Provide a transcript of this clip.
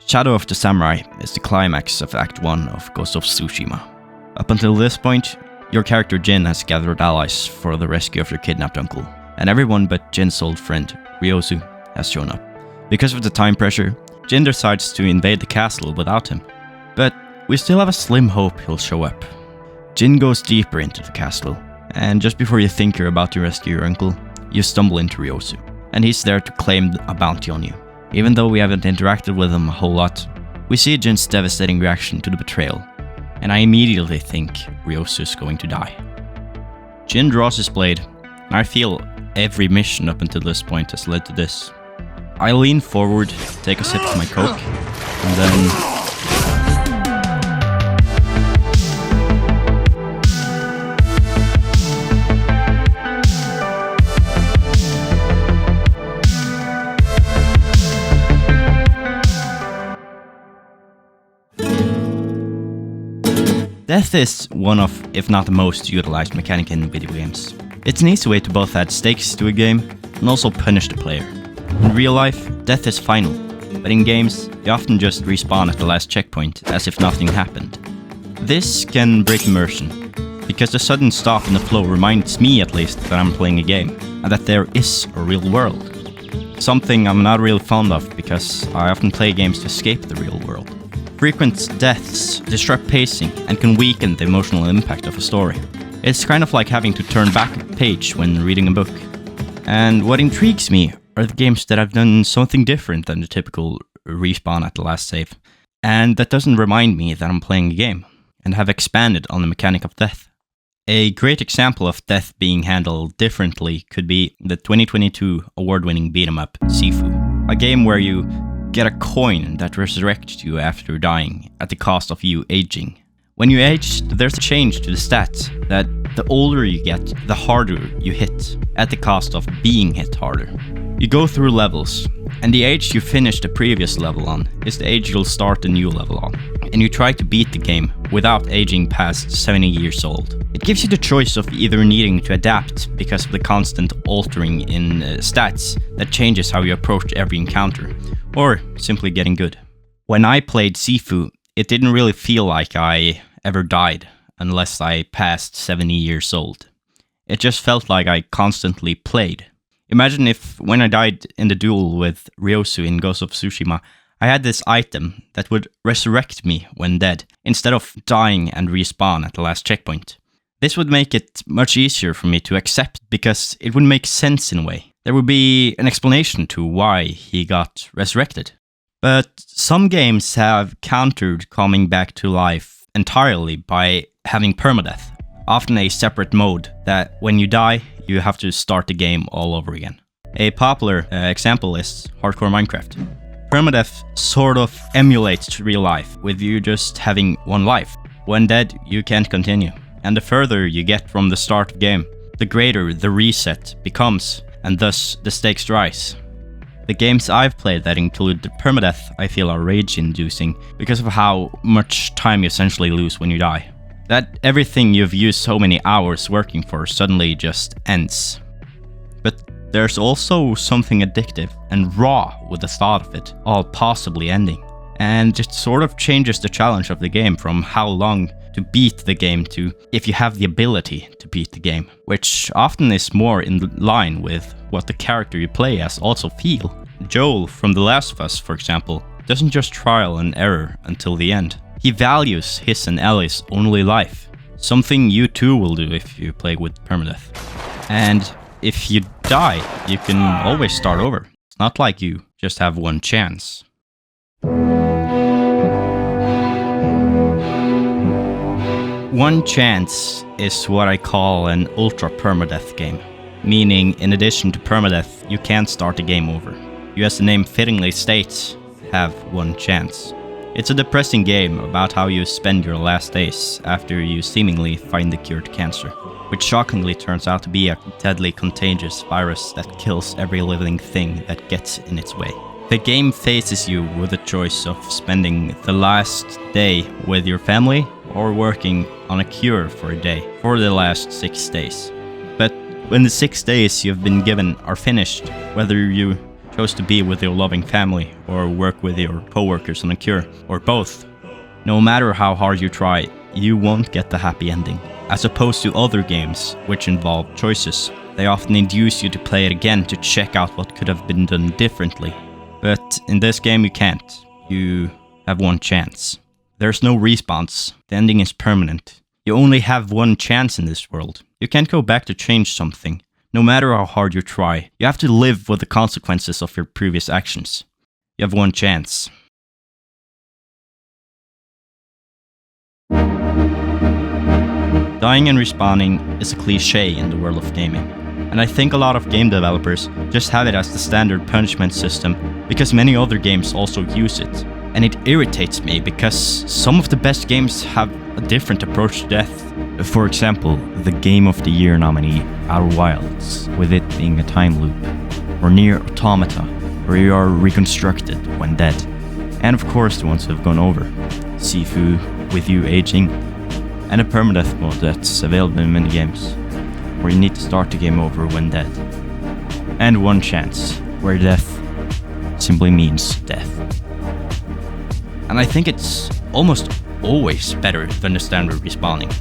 Shadow of the Samurai is the climax of Act 1 of Ghost of Tsushima. Up until this point, your character Jin has gathered allies for the rescue of your kidnapped uncle, and everyone but Jin's old friend, Ryosu, has shown up. Because of the time pressure, Jin decides to invade the castle without him, but we still have a slim hope he'll show up. Jin goes deeper into the castle, and just before you think you're about to rescue your uncle, you stumble into Ryosu, and he's there to claim a bounty on you. Even though we haven't interacted with him a whole lot, we see Jin's devastating reaction to the betrayal, and I immediately think Ryosu is going to die. Jin draws his blade, and I feel every mission up until this point has led to this. I lean forward, take a sip of my coke, and then... Death is one of, if not the most utilized mechanic in video games. It's an easy way to both add stakes to a game and also punish the player. In real life, death is final, but in games, you often just respawn at the last checkpoint as if nothing happened. This can break immersion, because the sudden stop in the flow reminds me at least that I'm playing a game, and that there is a real world. Something I'm not really fond of because I often play games to escape the real world. Frequent deaths disrupt pacing and can weaken the emotional impact of a story. It's kind of like having to turn back a page when reading a book. And what intrigues me are the games that have done something different than the typical respawn at the last save, and that doesn't remind me that I'm playing a game, and have expanded on the mechanic of death. A great example of death being handled differently could be the 2022 award-winning beat-em-up Sifu, a game where you get a coin that resurrects you after dying at the cost of you aging. When you age, there's a change to the stats that the older you get, the harder you hit, at the cost of being hit harder. You go through levels, and the age you finish the previous level on is the age you'll start the new level on, and you try to beat the game without aging past 70 years old. It gives you the choice of either needing to adapt because of the constant altering in stats that changes how you approach every encounter, or simply getting good. When I played Sifu, it didn't really feel like I ever died unless I passed 70 years old. It just felt like I constantly played. Imagine if, when I died in the duel with Ryosu in Ghost of Tsushima, I had this item that would resurrect me when dead, instead of dying and respawn at the last checkpoint. This would make it much easier for me to accept, because it would make sense in a way. There would be an explanation to why he got resurrected. But some games have countered coming back to life entirely by having permadeath, often a separate mode that when you die, you have to start the game all over again. A popular example is Hardcore Minecraft. Permadeath sort of emulates real life, with you just having one life. When dead, you can't continue. And the further you get from the start of the game, the greater the reset becomes, and thus the stakes rise. The games I've played that include the permadeath I feel are rage-inducing because of how much time you essentially lose when you die. That everything you've used so many hours working for suddenly just ends. But there's also something addictive and raw with the thought of it all possibly ending. And it sort of changes the challenge of the game from how long to beat the game to if you have the ability to beat the game, which often is more in line with what the character you play as also feel. Joel from The Last of Us, for example, doesn't just trial and error until the end. He values his and Ellie's only life, something you too will do if you play with permadeath. And if you die, you can always start over. It's not like you just have one chance. One chance is what I call an ultra permadeath game, meaning in addition to permadeath, you can't start the game over. You, as the name fittingly states, have one chance. It's a depressing game about how you spend your last days after you seemingly find the cure to cancer, which shockingly turns out to be a deadly contagious virus that kills every living thing that gets in its way. The game faces you with the choice of spending the last day with your family or working on a cure for a day for the last 6 days. But when the 6 days you've been given are finished, whether you chose to be with your loving family, or work with your coworkers on a cure, or both. No matter how hard you try, you won't get the happy ending. As opposed to other games, which involve choices. They often induce you to play it again to check out what could have been done differently. But in this game you can't. You have one chance. There's no respawns. The ending is permanent. You only have one chance in this world. You can't go back to change something. No matter how hard you try, you have to live with the consequences of your previous actions. You have one chance. Dying and respawning is a cliche in the world of gaming. And I think a lot of game developers just have it as the standard punishment system because many other games also use it. And it irritates me because some of the best games have a different approach to death. For example, the Game of the Year nominee, Outer Wilds, with it being a time loop. Or Nier Automata, where you are reconstructed when dead. And of course the ones who have gone over. Sifu, with you aging. And a permadeath mode that's available in many games, where you need to start the game over when dead. And one chance, where death simply means death. And I think it's almost always better than the standard respawning.